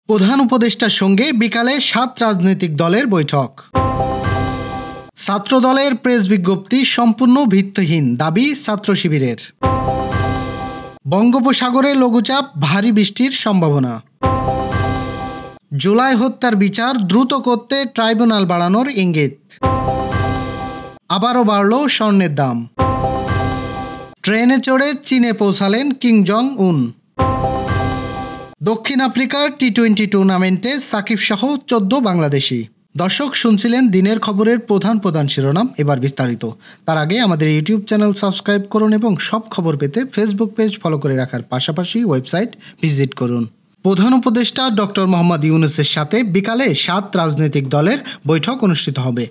প্রধান উপদেষ্টার সঙ্গে বিকালে ৭ রাজনৈতিক দলের বৈঠক। ছাত্র দলের প্রেস বিজ্ঞপ্তি সম্পূর্ণ ভিত্তিহীন দাবি ছাত্র শিবিরের। বঙ্গোপসাগরে লঘুচাপ, ভারী বৃষ্টির সম্ভাবনা। জুলাই হত্যার বিচার দ্রুত করতে ট্রাইব্যুনাল বাড়ানোর ইঙ্গিত। আবারও বাড়ল স্বর্ণের দাম। ট্রেনে চড়ে চীনে পৌঁছালেন কিং জং উন। দক্ষিণ আফ্রিকার টি-20 টুর্নামেন্টে সাকিব সহ 14 বাংলাদেশি। দর্শক, শুনছিলেন দিনের খবরের প্রধান শিরোনাম। এবার বিস্তারিত। তার আগে আমাদের ইউটিউব চ্যানেল সাবস্ক্রাইব করুন এবং সব খবর পেতে ফেসবুক পেজ ফলো করে রাখার পাশাপাশি ওয়েবসাইট ভিজিট করুন। প্রধান উপদেষ্টা ডক্টর মোহাম্মদ ইউনূসের সাথে বিকালে 7 রাজনৈতিক দলের বৈঠক অনুষ্ঠিত হবে।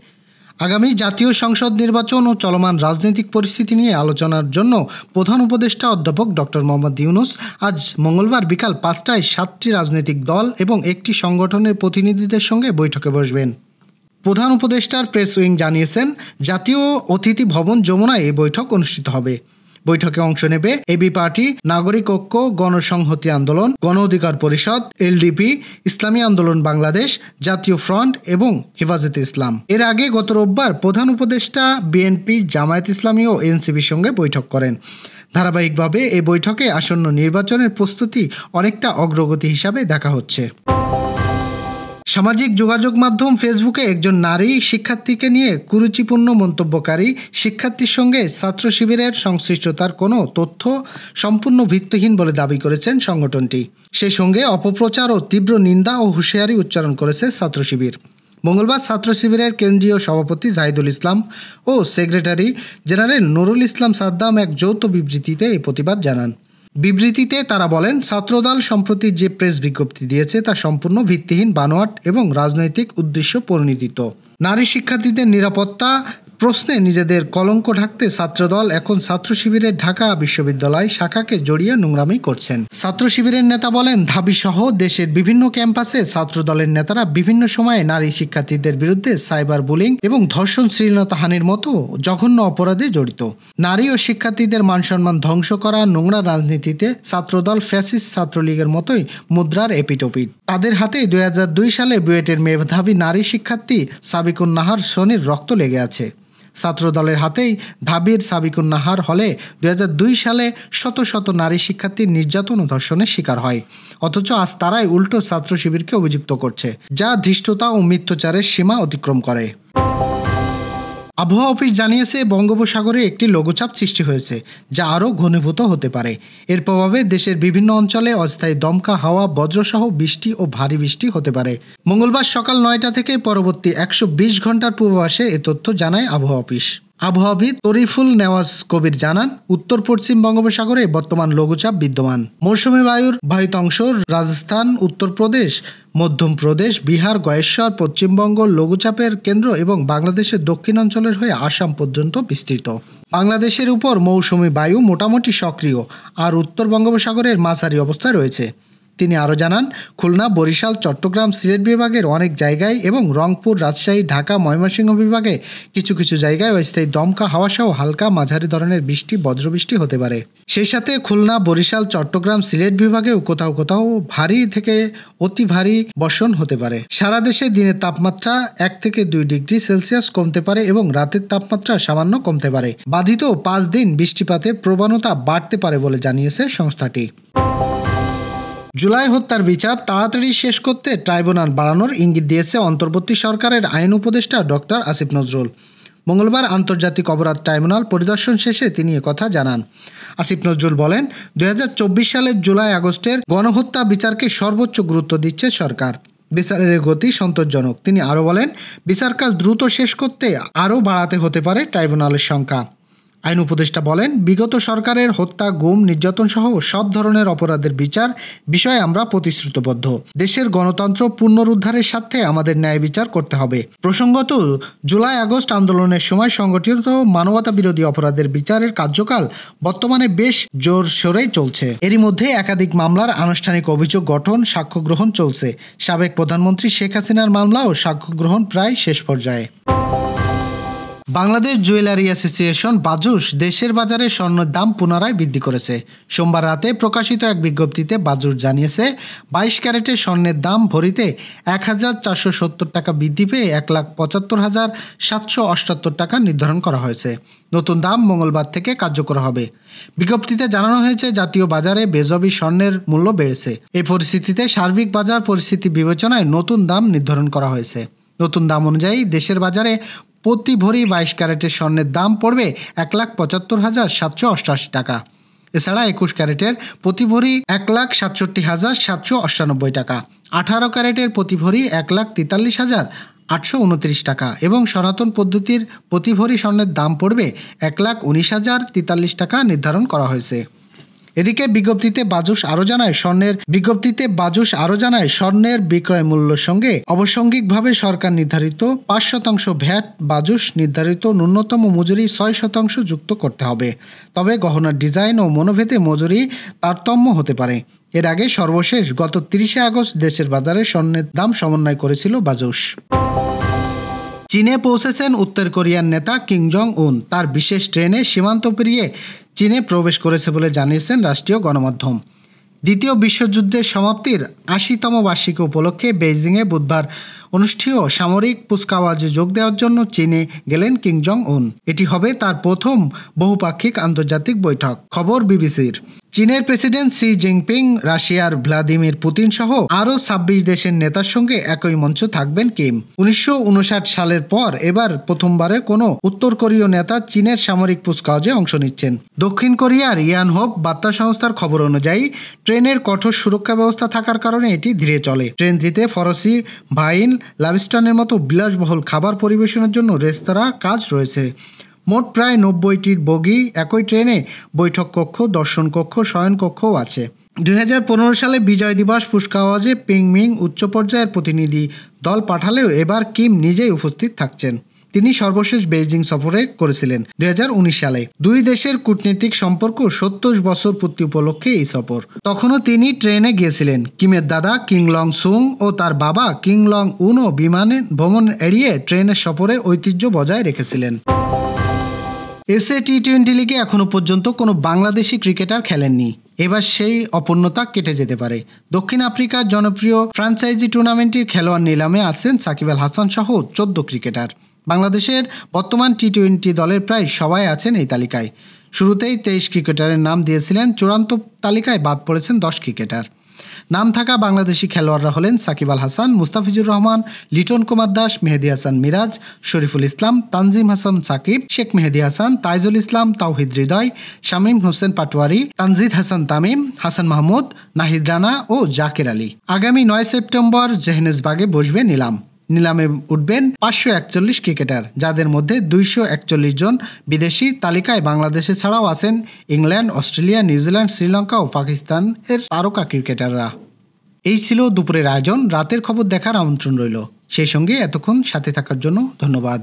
আগামী জাতীয় সংসদ নির্বাচন ও চলমান রাজনৈতিক পরিস্থিতি নিয়ে আলোচনার জন্য প্রধান উপদেষ্টা অধ্যাপক ডক্টর মোহাম্মদ ইউনূস আজ মঙ্গলবার বিকাল 5টায় 7টি রাজনৈতিক দল এবং একটি সংগঠনের প্রতিনিধিদের সঙ্গে বৈঠকে বসবেন। প্রধান উপদেষ্টার প্রেস উইং জানিয়েছেন, জাতীয় অতিথি ভবন যমুনায় এই বৈঠক অনুষ্ঠিত হবে। বৈঠকে অংশ নেবে এবি পার্টি, নাগরিক ঐক্য, গণসংহতি আন্দোলন, গণ অধিকার পরিষদ, এলডিপি, ইসলামী আন্দোলন বাংলাদেশ, জাতীয় ফ্রন্ট এবং হেফাজতে ইসলাম। এর আগে গত রোববার প্রধান উপদেষ্টা বিএনপি, জামায়াত ইসলামী ও এনসিপির সঙ্গে বৈঠক করেন। ধারাবাহিকভাবে এই বৈঠকে আসন্ন নির্বাচনের প্রস্তুতি অনেকটা অগ্রগতি হিসাবে দেখা হচ্ছে। সামাজিক যোগাযোগ মাধ্যম ফেসবুকে একজন নারী শিক্ষার্থীকে নিয়ে কুরুচিপূর্ণ মন্তব্যকারী শিক্ষার্থীর সঙ্গে ছাত্র শিবিরের সংশ্লিষ্টতার কোনো তথ্য সম্পূর্ণ ভিত্তিহীন বলে দাবি করেছেন সংগঠনটি। সেই সঙ্গে অপপ্রচার ও তীব্র নিন্দা ও হুঁশিয়ারি উচ্চারণ করেছে ছাত্র শিবির। মঙ্গলবার ছাত্র শিবিরের কেন্দ্রীয় সভাপতি জাহিদুল ইসলাম ও সেক্রেটারি জেনারেল নুরুল ইসলাম সাদ্দাম এক যৌথ বিবৃতিতে এই প্রতিবাদ জানান। বিবৃতিতে তারা বলেন, ছাত্রদল সম্প্রতি যে প্রেস বিজ্ঞপ্তি দিয়েছে তা সম্পূর্ণ ভিত্তিহীন, বানোয়াট এবং রাজনৈতিক উদ্দেশ্য প্রণোদিত। নারী শিক্ষার্থীদের নিরাপত্তা প্রশ্নে নিজেদের কলঙ্ক ঢাকতে ছাত্রদল এখন ছাত্র শিবিরের ঢাকা বিশ্ববিদ্যালয় শাখাকে জড়িয়ে নোংরামি করছেন। ছাত্র শিবিরের নেতা বলেন, ঢাবিসহ দেশের বিভিন্ন ক্যাম্পাসে ছাত্রদলের নেতারা বিভিন্ন সময়ে নারী শিক্ষার্থীদের বিরুদ্ধে সাইবার বুলিং এবং ধর্ষণ, শ্লীলতাহানির মতো জঘন্য অপরাধে জড়িত। নারী ও শিক্ষার্থীদের মানসম্মান ধ্বংস করা নোংরা রাজনীতিতে ছাত্রদল ফ্যাসিস্ট ছাত্রলীগের মতোই মুদ্রার এপিটোপিট। তাদের হাতে 2002 সালে বুয়েটের মেধাবী নারী শিক্ষার্থী সাবিকুন নাহার সোনির রক্ত লেগে আছে। ছাত্রদলের হাতেই ঢাবির সাবিকুন নাহার হলে 2002 সালে শত শত নারী শিক্ষার্থীর নির্যাতন ও ধর্ষণের শিকার হয়। অথচ আজ তারাই উল্টো ছাত্র শিবিরকে অভিযুক্ত করছে, যা ধৃষ্টতা ও মিথ্যাচারের সীমা অতিক্রম করে। আবহাওয়া অফিস জানিয়েছে, বঙ্গোপসাগরে একটি লঘুচাপ সৃষ্টি হয়েছে, যা আরও ঘনীভূত হতে পারে। এর প্রভাবে দেশের বিভিন্ন অঞ্চলে অস্থায়ী দমকা হাওয়া, বজ্রসহ বৃষ্টি ও ভারী বৃষ্টি হতে পারে। মঙ্গলবার সকাল 9টা থেকে পরবর্তী 120 ঘন্টার পূর্বাভাসে এ তথ্য জানায় আবহাওয়া অফিস। আবহাওয়াবিদ তরিফুল নেওয়াজ কবির জানান, উত্তর পশ্চিম বঙ্গোপসাগরে বর্তমান লঘুচাপ বিদ্যমান। মৌসুমী বায়ুর বায়ুতংশ রাজস্থান, উত্তরপ্রদেশ, মধ্যপ্রদেশ, বিহার, গয়েশ্বর, পশ্চিমবঙ্গ লঘুচাপের কেন্দ্র এবং বাংলাদেশের দক্ষিণাঞ্চলের হয়ে আসাম পর্যন্ত বিস্তৃত। বাংলাদেশের উপর মৌসুমী বায়ু মোটামুটি সক্রিয় আর উত্তর বঙ্গোপসাগরের মাঝারি অবস্থায় রয়েছে। তিনি আরও জানান, খুলনা, বরিশাল, চট্টগ্রাম, সিলেট বিভাগের অনেক জায়গায় এবং রংপুর, রাজশাহী, ঢাকা, ময়মনসিংহ বিভাগে কিছু কিছু জায়গায় অস্থায়ী দমকা হাওয়াসহ হালকা মাঝারি ধরনের বৃষ্টি, বজ্রবৃষ্টি হতে পারে। সেই সাথে খুলনা, বরিশাল, চট্টগ্রাম, সিলেট বিভাগেও কোথাও কোথাও ভারী থেকে অতি ভারী বর্ষণ হতে পারে। সারা দেশে দিনের তাপমাত্রা 1 থেকে 2 ডিগ্রি সেলসিয়াস কমতে পারে এবং রাতের তাপমাত্রা সামান্য কমতে পারে। বাধিত 5 দিন বৃষ্টিপাতের প্রবণতা বাড়তে পারে বলে জানিয়েছে সংস্থাটি। জুলাই হত্যার বিচার তাড়াতাড়ি শেষ করতে ট্রাইব্যুনাল বাড়ানোর ইঙ্গিত দিয়েছে অন্তর্বর্তী সরকারের আইন উপদেষ্টা ডক্টর আসিফ নজরুল। মঙ্গলবার আন্তর্জাতিক অপরাধ ট্রাইব্যুনাল পরিদর্শন শেষে তিনি একথা জানান। আসিফ নজরুল বলেন, 2024 সালের জুলাই-আগস্টের গণহত্যা বিচারকে সর্বোচ্চ গুরুত্ব দিচ্ছে সরকার। বিচারের গতি সন্তোষজনক। তিনি আরও বলেন, বিচার কাজ দ্রুত শেষ করতে আরও বাড়াতে হতে পারে ট্রাইব্যুনালের সংখ্যা। আইন উপদেষ্টা বলেন, বিগত সরকারের হত্যা, গুম, নির্যাতন সহ সব ধরনের অপরাধের বিচার বিষয়ে আমরা প্রতিশ্রুতিবদ্ধ। দেশের গণতন্ত্র পুনরুদ্ধারের স্বার্থে আমাদের ন্যায় বিচার করতে হবে। প্রসঙ্গত, জুলাই-আগস্ট আন্দোলনের সময় সংগঠিত মানবতা বিরোধী অপরাধের বিচারের কার্যকাল বর্তমানে বেশ জোরসোরেই চলছে। এরই মধ্যে একাধিক মামলার আনুষ্ঠানিক অভিযোগ গঠন, সাক্ষ্য গ্রহণ চলছে। সাবেক প্রধানমন্ত্রী শেখ হাসিনার মামলাও সাক্ষ্য গ্রহণ প্রায় শেষ পর্যায়ে। বাংলাদেশ জুয়েলারি অ্যাসোসিয়েশন বাজুস দেশের বাজারে স্বর্ণের দাম পুনরায় বৃদ্ধি করেছে। সোমবার রাতে প্রকাশিত এক বিজ্ঞপ্তিতে বাজুস জানিয়েছে 22 ক্যারেটের স্বর্ণের দাম ভরিতে 1,470 টাকা বৃদ্ধি পেয়ে 1,75,778 টাকা নির্ধারণ করা হয়েছে। নতুন দাম মঙ্গলবার থেকে কার্যকর হবে। বিজ্ঞপ্তিতে জানানো হয়েছে জাতীয় বাজারে বেজবি স্বর্ণের মূল্য বেড়েছে। এই পরিস্থিতিতে সার্বিক বাজার পরিস্থিতি বিবেচনায় নতুন দাম নির্ধারণ করা হয়েছে। নতুন দাম অনুযায়ী দেশের বাজারে প্রতি ভরি 22 ক্যারেটের স্বর্ণের দাম পড়বে 1,75,788 টাকা। এছাড়া 21 ক্যারেটের প্রতি ভরি 1,67,798 টাকা, 18 ক্যারেটের প্রতি ভরি 1,43,829 টাকা এবং সনাতন পদ্ধতির প্রতি ভরি স্বর্ণের দাম পড়বে 1,19,043 টাকা নির্ধারণ করা হয়েছে। এদিকে বিজ্ঞপ্তিতে বাজুস আরও জানায় স্বর্ণের বিক্রয় মূল্যের সঙ্গে আনুষঙ্গিকভাবে সরকার নির্ধারিত 5% ভ্যাট বাজুস নির্ধারিত ন্যূনতম মজুরি 6% যুক্ত করতে হবে। তবে গহনার ডিজাইন ও মনোভেদে মজুরি তারতম্য হতে পারে। এর আগে সর্বশেষ গত 30 আগস্ট দেশের বাজারে স্বর্ণের দাম সমন্বয় করেছিল বাজুস। চীনে পৌঁছেছেন উত্তর কোরিয়ার নেতা কিম জং উন। তার বিশেষ ট্রেনে সীমান্ত পেরিয়ে চীনে প্রবেশ করেছে বলে জানিয়েছেন রাষ্ট্রীয় গণমাধ্যম। দ্বিতীয় বিশ্বযুদ্ধের সমাপ্তির 80তম বার্ষিকী উপলক্ষে বেইজিংয়ে বুধবার অনুষ্ঠেয় সামরিক কুচকাওয়াজে যোগ দেওয়ার জন্য চীনে গেলেন কিম জং উন। এটি হবে তার প্রথম বহুপাক্ষিক আন্তর্জাতিক বৈঠক। খবর বিবিসির। চীনের প্রেসিডেন্ট শি জিনপিং, রাশিয়ার ভ্লাদিমির পুতিন সহ আরও 26 দেশের নেতার সঙ্গে একই মঞ্চ থাকবেন কিম। 1959 সালের পর এবার প্রথমবারে কোনো উত্তর কোরীয় নেতা চীনের সামরিক কুচকাওয়াজে অংশ নিচ্ছেন। দক্ষিণ কোরিয়ার ইয়ানহোপ বার্তা সংস্থার খবর অনুযায়ী ট্রেনের কঠোর সুরক্ষা ব্যবস্থা থাকার কারণে এটি ধীরে চলে। ট্রেনটিতে ফরাসি ভাইন, লাভিস্টানের মতো বিলাসবহুল খাবার পরিবেশনের জন্য রেস্তোরাঁ কাজ রয়েছে। মোট প্রায় 90টির বগি। একই ট্রেনে বৈঠক কক্ষ, দর্শন কক্ষ, শয়ন কক্ষও আছে। 2015 সালে বিজয় দিবস কুচকাওয়াজে পিংমিং উচ্চ পর্যায়ের প্রতিনিধি দল পাঠালেও এবার কিম নিজেই উপস্থিত থাকছেন। তিনি সর্বশেষ বেইজিং সফরে করেছিলেন 2019 সালে। দুই দেশের কূটনৈতিক সম্পর্ক 70 বছর পূর্তি উপলক্ষে এই সফর। তখনও তিনি ট্রেনে গিয়েছিলেন। কিমের দাদা কিং লং সুং ও তার বাবা কিং লং উনও বিমানে ভ্রমণ এড়িয়ে ট্রেনের সফরে ঐতিহ্য বজায় রেখেছিলেন। এশিয়া টি-20 লিগে এখনও পর্যন্ত কোনো বাংলাদেশি ক্রিকেটার খেলেননি। এবার সেই অপূর্ণতা কেটে যেতে পারে। দক্ষিণ আফ্রিকার জনপ্রিয় ফ্র্যাঞ্চাইজি টুর্নামেন্টের খেলোয়াড় নিলামে আছেন সাকিব আল হাসান সহ 14 ক্রিকেটার। বাংলাদেশের বর্তমান টি-20 দলের প্রায় সবাই আছেন এই তালিকায়। শুরুতেই 23 ক্রিকেটারের নাম দিয়েছিলেন, চূড়ান্ত তালিকায় বাদ পড়েছেন 10 ক্রিকেটার। নাম থাকা বাংলাদেশি খেলোয়াড়রা হলেন সাকিব আল হাসান, মুস্তাফিজুর রহমান, লিটন কুমার দাস, মেহেদী হাসান মিরাজ, শরীফুল ইসলাম, তানজিম হাসান সাকিব, শেখ মেহেদী হাসান, তাইজুল ইসলাম, তাওহিদ হৃদয়, শামীম হোসেন পাটোয়ারি, তানজিদ হাসান তামিম, হাসান মাহমুদ, নাহিদ রানা ও জাকের আলী। আগামী 9 সেপ্টেম্বর জোহেন্সবার্গে বসবে নিলাম। নিলামে উঠবেন 541 ক্রিকেটার, যাদের মধ্যে 241 জন বিদেশি। তালিকায় বাংলাদেশে ছাড়াও আছেন ইংল্যান্ড, অস্ট্রেলিয়া, নিউজিল্যান্ড, শ্রীলঙ্কা ও পাকিস্তানের তারকা ক্রিকেটাররা। এই ছিল দুপুরের আয়োজন। রাতের খবর দেখার আমন্ত্রণ রইল। সেই সঙ্গে এতক্ষণ সাথে থাকার জন্য ধন্যবাদ।